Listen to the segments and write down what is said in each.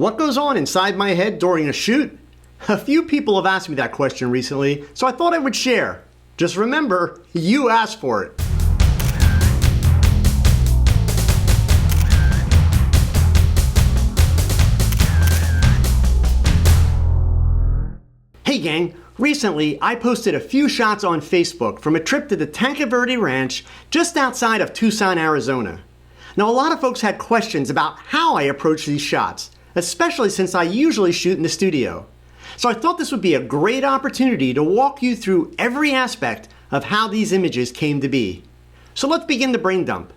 What goes on inside my head during a shoot? A few people have asked me that question recently, so I thought I would share. Just remember, you asked for it. Hey gang, recently I posted a few shots on Facebook from a trip to the Tanque Verde Ranch just outside of Tucson, Arizona. Now a lot of folks had questions about how I approach these shots, especially since I usually shoot in the studio. So I thought this would be a great opportunity to walk you through every aspect of how these images came to be. So let's begin the brain dump.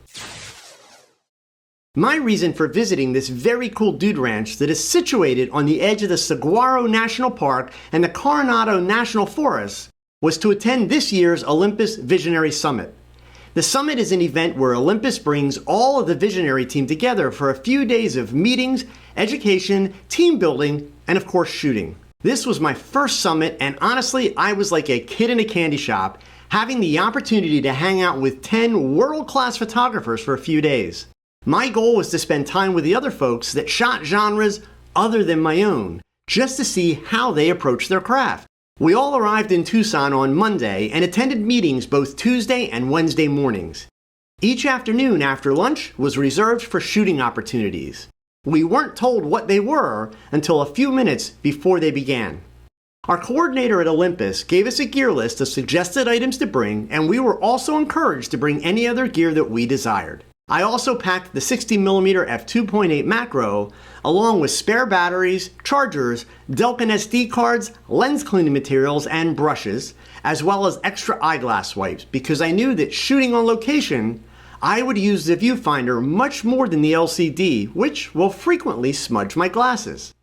My reason for visiting this very cool dude ranch that is situated on the edge of the Saguaro National Park and the Coronado National Forest was to attend this year's Olympus Visionary Summit. The summit is an event where Olympus brings all of the Visionary team together for a few days of meetings, education, team building, and of course shooting. This was my first summit, and honestly, I was like a kid in a candy shop, having the opportunity to hang out with 10 world-class photographers for a few days. My goal was to spend time with the other folks that shot genres other than my own, just to see how they approach their craft. We all arrived in Tucson on Monday and attended meetings both Tuesday and Wednesday mornings. Each afternoon after lunch was reserved for shooting opportunities. We weren't told what they were until a few minutes before they began. Our coordinator at Olympus gave us a gear list of suggested items to bring, and we were also encouraged to bring any other gear that we desired. I also packed the 60mm f2.8 macro, along with spare batteries, chargers, Delkin SD cards, lens cleaning materials, and brushes, as well as extra eyeglass wipes, because I knew that shooting on location, I would use the viewfinder much more than the LCD, which will frequently smudge my glasses.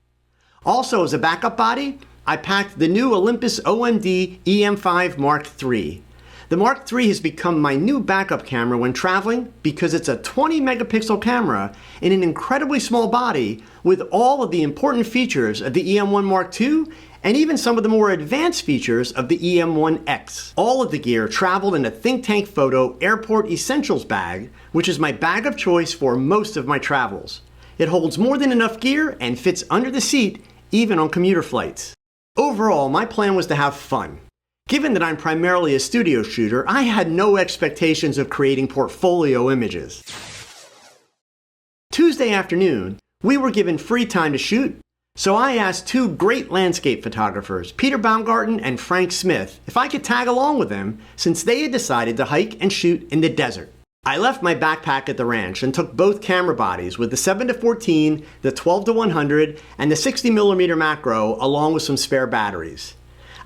Also, as a backup body, I packed the new Olympus OMD EM5 Mark III. The Mark III has become my new backup camera when traveling because it's a 20 megapixel camera in an incredibly small body with all of the important features of the EM1 Mark II and even some of the more advanced features of the EM1X. All of the gear traveled in a Think Tank Photo Airport Essentials bag, which is my bag of choice for most of my travels. It holds more than enough gear and fits under the seat even on commuter flights. Overall, my plan was to have fun. Given that I'm primarily a studio shooter, I had no expectations of creating portfolio images. Tuesday afternoon, we were given free time to shoot, so I asked two great landscape photographers, Peter Baumgarten and Frank Smith, if I could tag along with them since they had decided to hike and shoot in the desert. I left my backpack at the ranch and took both camera bodies with the 7-14, the 12-100, and the 60mm macro along with some spare batteries.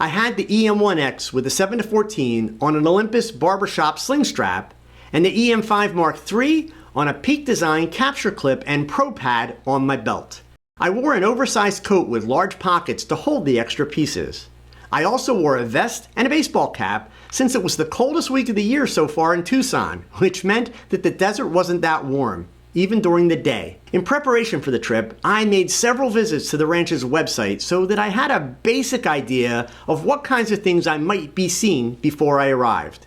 I had the EM1X with the 7-14 on an Olympus barbershop sling strap and the EM5 Mark III on a Peak Design capture clip and pro pad on my belt. I wore an oversized coat with large pockets to hold the extra pieces. I also wore a vest and a baseball cap since it was the coldest week of the year so far in Tucson, which meant that the desert wasn't that warm, even during the day. In preparation for the trip, I made several visits to the ranch's website so that I had a basic idea of what kinds of things I might be seeing before I arrived.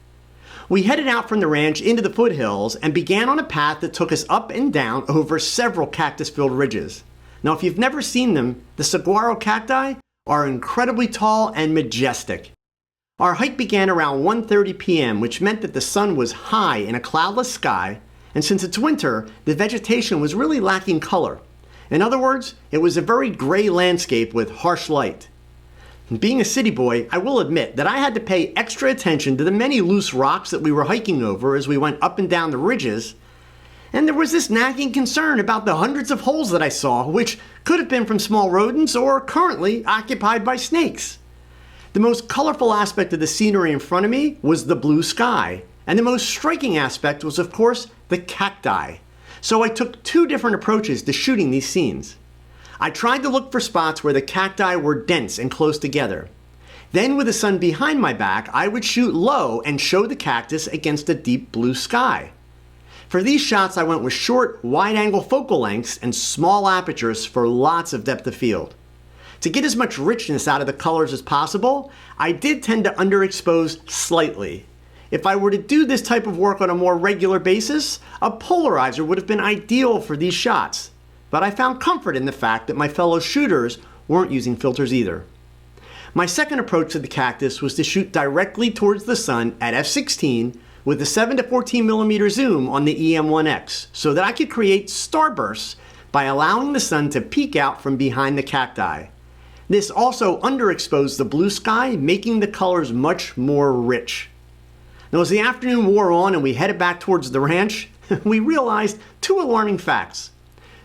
We headed out from the ranch into the foothills and began on a path that took us up and down over several cactus-filled ridges. Now, if you've never seen them, the saguaro cacti are incredibly tall and majestic. Our hike began around 1:30 p.m., which meant that the sun was high in a cloudless sky, and since it's winter, the vegetation was really lacking color. In other words, it was a very gray landscape with harsh light. Being a city boy, I will admit that I had to pay extra attention to the many loose rocks that we were hiking over as we went up and down the ridges, and there was this nagging concern about the hundreds of holes that I saw, which could have been from small rodents or currently occupied by snakes. The most colorful aspect of the scenery in front of me was the blue sky, and the most striking aspect was, of course, the cacti. So I took two different approaches to shooting these scenes. I tried to look for spots where the cacti were dense and close together. Then with the sun behind my back, I would shoot low and show the cactus against a deep blue sky. For these shots, I went with short, wide-angle focal lengths and small apertures for lots of depth of field. To get as much richness out of the colors as possible, I did tend to underexpose slightly. If I were to do this type of work on a more regular basis, a polarizer would have been ideal for these shots. but I found comfort in the fact that my fellow shooters weren't using filters either. My second approach to the cactus was to shoot directly towards the sun at f/16 with a 7 to 14mm zoom on the EM1X so that I could create starbursts by allowing the sun to peek out from behind the cacti. This also underexposed the blue sky, making the colors much more rich. Now, as the afternoon wore on and we headed back towards the ranch, we realized two alarming facts.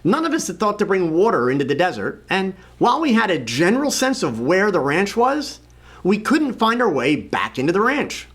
None of us had thought to bring water into the desert, and while we had a general sense of where the ranch was, we couldn't find our way back into the ranch.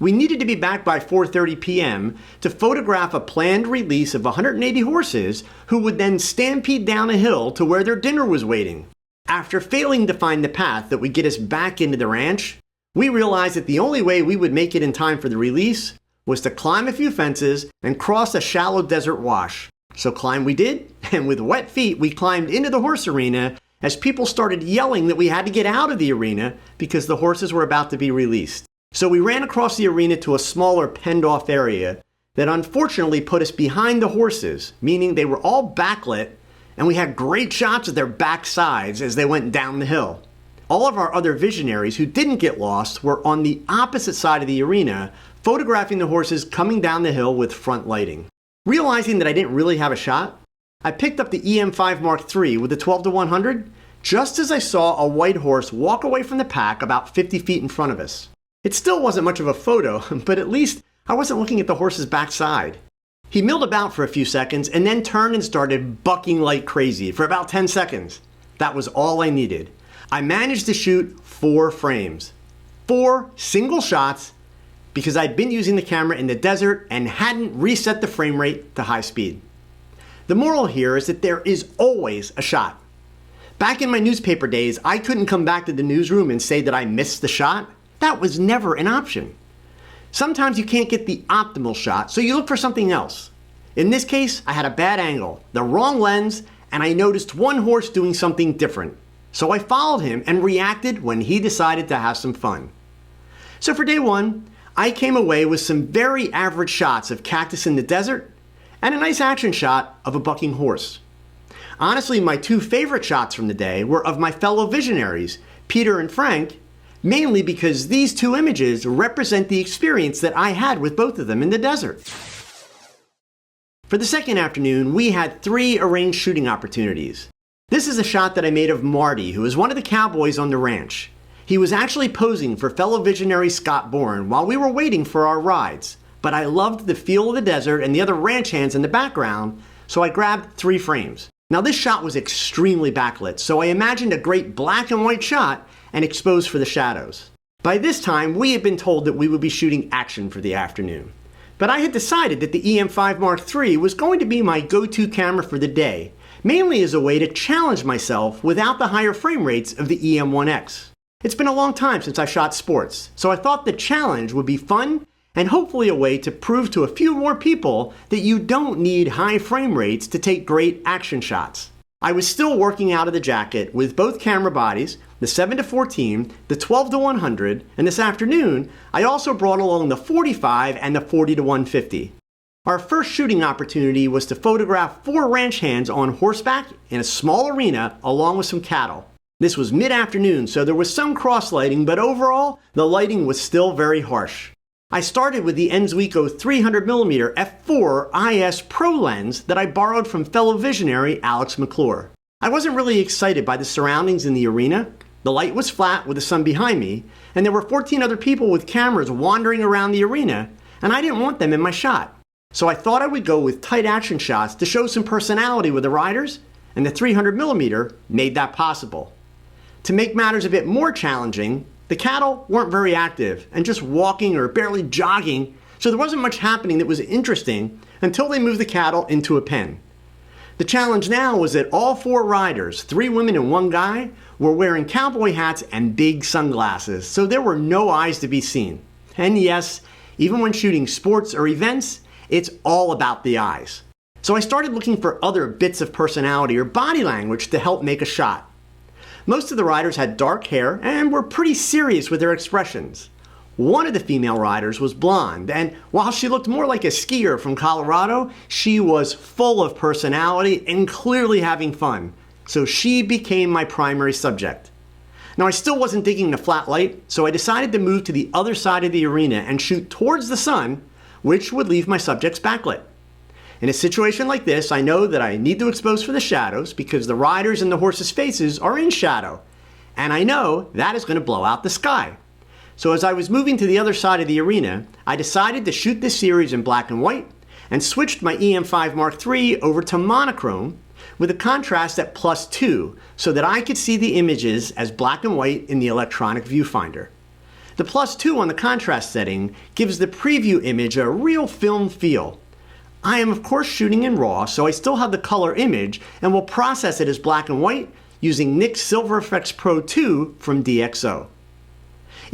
We needed to be back by 4:30 p.m. to photograph a planned release of 180 horses who would then stampede down a hill to where their dinner was waiting. After failing to find the path that would get us back into the ranch, we realized that the only way we would make it in time for the release was to climb a few fences and cross a shallow desert wash. So climb we did, and with wet feet we climbed into the horse arena as people started yelling that we had to get out of the arena because the horses were about to be released. So we ran across the arena to a smaller penned-off area that unfortunately put us behind the horses, meaning they were all backlit, and we had great shots of their backsides as they went down the hill. All of our other visionaries who didn't get lost were on the opposite side of the arena, photographing the horses coming down the hill with front lighting. Realizing that I didn't really have a shot, I picked up the EM5 Mark III with the 12-100 just as I saw a white horse walk away from the pack about 50 feet in front of us. It still wasn't much of a photo, but at least I wasn't looking at the horse's backside. He milled about for a few seconds and then turned and started bucking like crazy for about 10 seconds. That was all I needed. I managed to shoot 4 frames. 4 single shots because I'd been using the camera in the desert and hadn't reset the frame rate to high speed. The moral here is that there is always a shot. Back in my newspaper days, I couldn't come back to the newsroom and say that I missed the shot. That was never an option. Sometimes you can't get the optimal shot, so you look for something else. In this case, I had a bad angle, the wrong lens, and I noticed one horse doing something different. So I followed him and reacted when he decided to have some fun. So for day 1, I came away with some very average shots of cactus in the desert and a nice action shot of a bucking horse. Honestly, my 2 favorite shots from the day were of my fellow visionaries, Peter and Frank, mainly because these 2 images represent the experience that I had with both of them in the desert. For the second afternoon, we had 3 arranged shooting opportunities. This is a shot that I made of Marty, who is one of the Cowboys on the ranch. He was actually posing for fellow visionary Scott Bourne while we were waiting for our rides, but I loved the feel of the desert and the other ranch hands in the background, so I grabbed 3 frames. Now this shot was extremely backlit, so I imagined a great black and white shot and exposed for the shadows. By this time, we had been told that we would be shooting action for the afternoon. But I had decided that the EM5 Mark III was going to be my go-to camera for the day, mainly as a way to challenge myself without the higher frame rates of the EM1X. It's been a long time since I shot sports, so I thought the challenge would be fun and hopefully a way to prove to a few more people that you don't need high frame rates to take great action shots. I was still working out of the jacket with both camera bodies, the 7-14, the 12-100, and this afternoon, I also brought along the 45 and the 40-150. Our first shooting opportunity was to photograph 4 ranch hands on horseback in a small arena along with some cattle. This was mid-afternoon, so there was some cross-lighting, but overall, the lighting was still very harsh. I started with the M.Zuiko 300mm f4 IS Pro lens that I borrowed from fellow visionary Alex McClure. I wasn't really excited by the surroundings in the arena. The light was flat with the sun behind me, and there were 14 other people with cameras wandering around the arena, and I didn't want them in my shot. So I thought I would go with tight action shots to show some personality with the riders, and the 300mm made that possible. To make matters a bit more challenging, the cattle weren't very active and just walking or barely jogging, so there wasn't much happening that was interesting until they moved the cattle into a pen. The challenge now was that all 4 riders, 3 women and 1 guy, were wearing cowboy hats and big sunglasses, so there were no eyes to be seen. And yes, even when shooting sports or events, it's all about the eyes. So I started looking for other bits of personality or body language to help make a shot. Most of the riders had dark hair and were pretty serious with their expressions. One of the female riders was blonde, and while she looked more like a skier from Colorado, she was full of personality and clearly having fun, so she became my primary subject. Now, I still wasn't digging the flat light, so I decided to move to the other side of the arena and shoot towards the sun, which would leave my subjects backlit. In a situation like this, I know that I need to expose for the shadows because the riders and the horses' faces are in shadow, and I know that is going to blow out the sky. So as I was moving to the other side of the arena, I decided to shoot this series in black and white and switched my EM5 Mark III over to monochrome with a contrast at +2 so that I could see the images as black and white in the electronic viewfinder. The +2 on the contrast setting gives the preview image a real film feel. I am of course shooting in RAW, so I still have the color image and will process it as black and white using NIC's Silver Efex Pro 2 from DxO.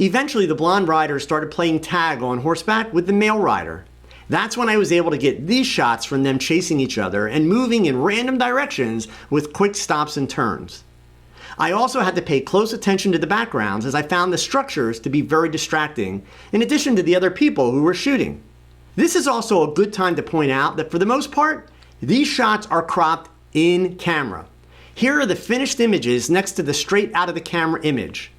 Eventually the blonde rider started playing tag on horseback with the male rider. That's when I was able to get these shots from them chasing each other and moving in random directions with quick stops and turns. I also had to pay close attention to the backgrounds as I found the structures to be very distracting, in addition to the other people who were shooting. This is also a good time to point out that for the most part, these shots are cropped in camera. Here are the finished images next to the straight out of the camera image.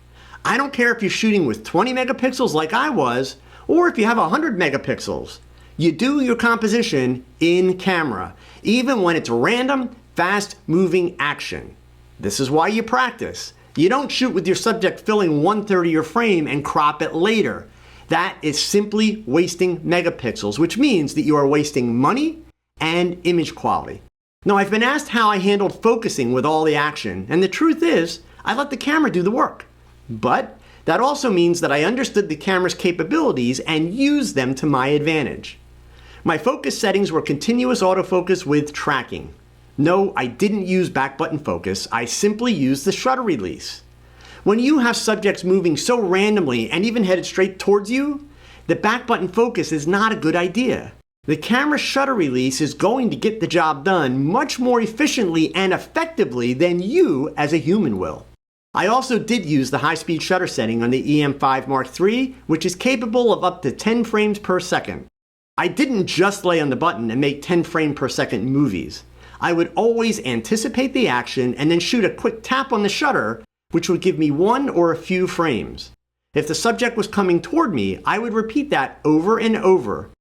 I don't care if you're shooting with 20 megapixels like I was, or if you have 100 megapixels. You do your composition in camera, even when it's random, fast-moving action. This is why you practice. You don't shoot with your subject filling 1/3 of your frame and crop it later. That is simply wasting megapixels, which means that you are wasting money and image quality. Now, I've been asked how I handled focusing with all the action, and the truth is, I let the camera do the work. But that also means that I understood the camera's capabilities and used them to my advantage. My focus settings were continuous autofocus with tracking. No, I didn't use back button focus, I simply used the shutter release. When you have subjects moving so randomly and even headed straight towards you, the back button focus is not a good idea. The camera shutter release is going to get the job done much more efficiently and effectively than you as a human will. I also did use the high-speed shutter setting on the EM5 Mark III, which is capable of up to 10 frames per second. I didn't just lay on the button and make 10 frame per second movies. I would always anticipate the action and then shoot a quick tap on the shutter, which would give me one or a few frames. If the subject was coming toward me, I would repeat that over and over,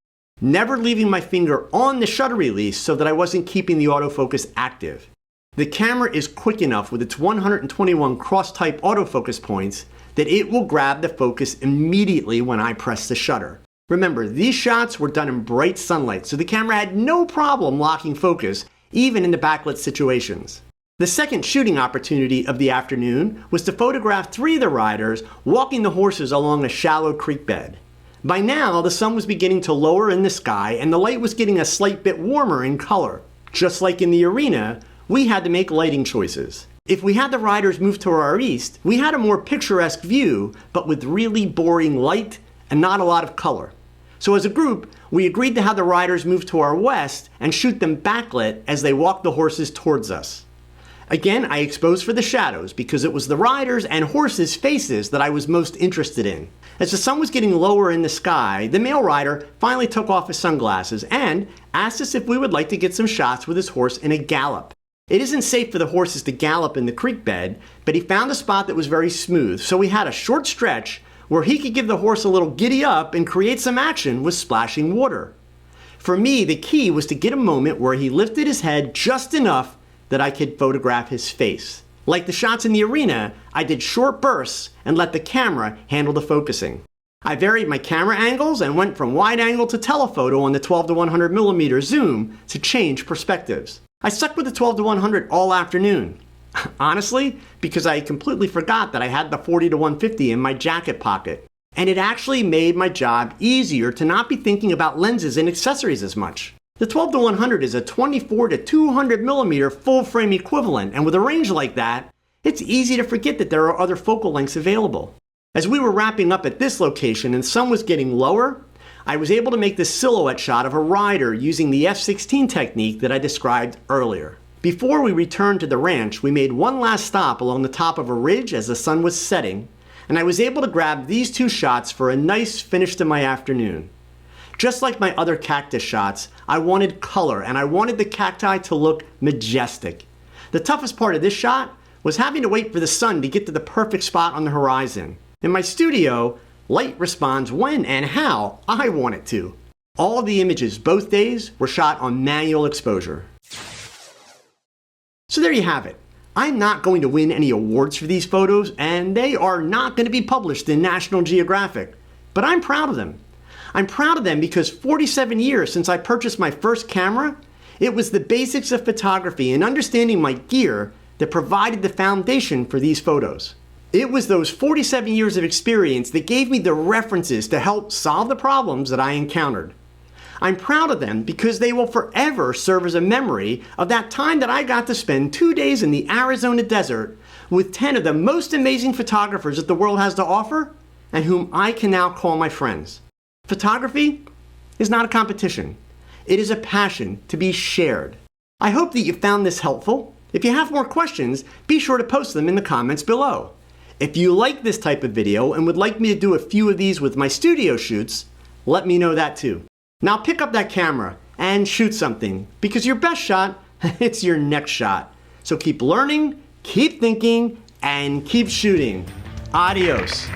never leaving my finger on the shutter release so that I wasn't keeping the autofocus active. The camera is quick enough with its 121 cross-type autofocus points that it will grab the focus immediately when I press the shutter. Remember, these shots were done in bright sunlight, so the camera had no problem locking focus, even in the backlit situations. The second shooting opportunity of the afternoon was to photograph 3 of the riders walking the horses along a shallow creek bed. By now, the sun was beginning to lower in the sky and the light was getting a slight bit warmer in color. Just like in the arena, we had to make lighting choices. If we had the riders move to our east, we had a more picturesque view, but with really boring light and not a lot of color. So as a group, we agreed to have the riders move to our west and shoot them backlit as they walked the horses towards us. Again, I exposed for the shadows because it was the riders and horses' faces that I was most interested in. As the sun was getting lower in the sky, the male rider finally took off his sunglasses and asked us if we would like to get some shots with his horse in a gallop. It isn't safe for the horses to gallop in the creek bed, but he found a spot that was very smooth, so we had a short stretch where he could give the horse a little giddy up and create some action with splashing water. For me, the key was to get a moment where he lifted his head just enough that I could photograph his face. Like the shots in the arena, I did short bursts and let the camera handle the focusing. I varied my camera angles and went from wide angle to telephoto on the 12 to 100 millimeter zoom to change perspectives. I stuck with the 12 to 100 all afternoon. Honestly, because I completely forgot that I had the 40 to 150 in my jacket pocket. And it actually made my job easier to not be thinking about lenses and accessories as much. The 12 to 100 is a 24 to 200 millimeter full frame equivalent, and with a range like that, it's easy to forget that there are other focal lengths available. As we were wrapping up at this location and sun was getting lower, I was able to make this silhouette shot of a rider using the F16 technique that I described earlier. Before we returned to the ranch, we made one last stop along the top of a ridge as the sun was setting, and I was able to grab these two shots for a nice finish to my afternoon. Just like my other cactus shots, I wanted color and I wanted the cacti to look majestic. The toughest part of this shot was having to wait for the sun to get to the perfect spot on the horizon. In my studio, light responds when and how I want it to. All of the images both days were shot on manual exposure. So there you have it. I'm not going to win any awards for these photos, and they are not going to be published in National Geographic. But I'm proud of them. I'm proud of them because 47 years since I purchased my first camera, it was the basics of photography and understanding my gear that provided the foundation for these photos. It was those 47 years of experience that gave me the references to help solve the problems that I encountered. I'm proud of them because they will forever serve as a memory of that time that I got to spend 2 days in the Arizona desert with 10 of the most amazing photographers that the world has to offer and whom I can now call my friends. Photography is not a competition. It is a passion to be shared. I hope that you found this helpful. If you have more questions, be sure to post them in the comments below. If you like this type of video and would like me to do a few of these with my studio shoots, let me know that too. Now pick up that camera and shoot something, because your best shot, it's your next shot. So keep learning, keep thinking, and keep shooting. Adios.